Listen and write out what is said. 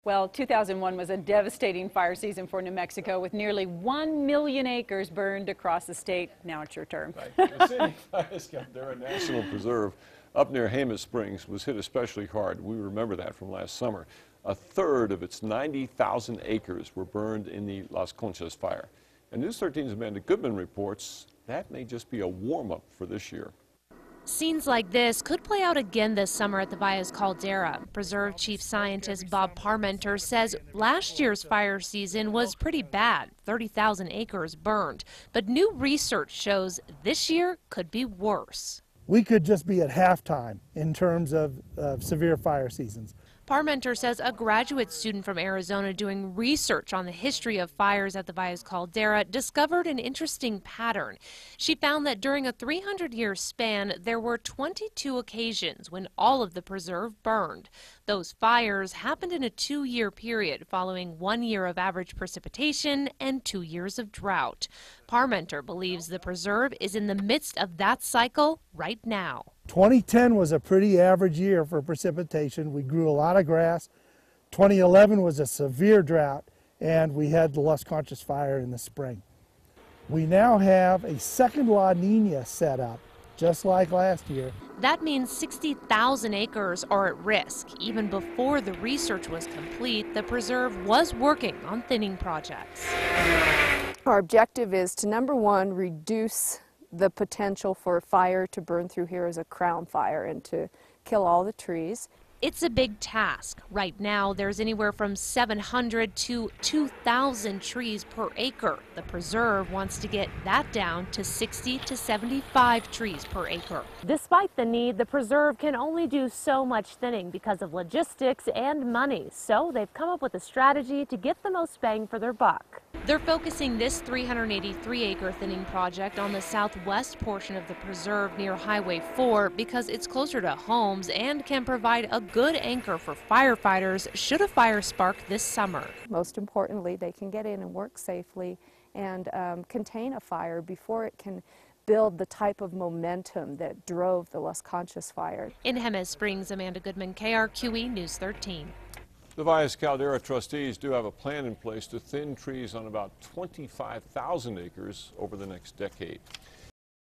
Well, 2001 was a devastating fire season for New Mexico with nearly 1 million acres burned across the state. Now it's your turn. Right. The city Valles Caldera National Preserve up near Jemez Springs was hit especially hard. We remember that from last summer. A third of its 90,000 acres were burned in the Las Conchas fire. And News 13's Amanda Goodman reports that may just be a warm-up for this year. Scenes like this could play out again this summer at the Valles Caldera. Preserve Chief Scientist Bob Parmenter says last year's fire season was pretty bad, 30,000 acres burned. But new research shows this year could be worse. We could just be at halftime in terms of severe fire seasons. Parmenter says a graduate student from Arizona doing research on the history of fires at the Valles Caldera discovered an interesting pattern. She found that during a 300-year span, there were 22 occasions when all of the preserve burned. Those fires happened in a 2-year period following 1 year of average precipitation and 2 years of drought. Parmenter believes the preserve is in the midst of that cycle right now. 2010 was a pretty average year for precipitation. We grew a lot of grass. 2011 was a severe drought, and we had the Las Conchas fire in the spring. We now have a second La Nina set up, just like last year. That means 60,000 acres are at risk. Even before the research was complete, the preserve was working on thinning projects. Our objective is to, number one, reduce the potential for fire to burn through here as a crown fire and to kill all the trees. It's a big task. Right now, there's anywhere from 700 to 2,000 trees per acre. The preserve wants to get that down to 60 to 75 trees per acre. Despite the need, the preserve can only do so much thinning because of logistics and money. So they've come up with a strategy to get the most bang for their buck. They're focusing this 383-acre thinning project on the southwest portion of the preserve near Highway 4 because it's closer to homes and can provide a good anchor for firefighters should a fire spark this summer. Most importantly, they can get in and work safely and contain a fire before it can build the type of momentum that drove the Las Conchas fire. In Jemez Springs, Amanda Goodman, KRQE News 13. The Valles Caldera trustees do have a plan in place to thin trees on about 25,000 acres over the next decade.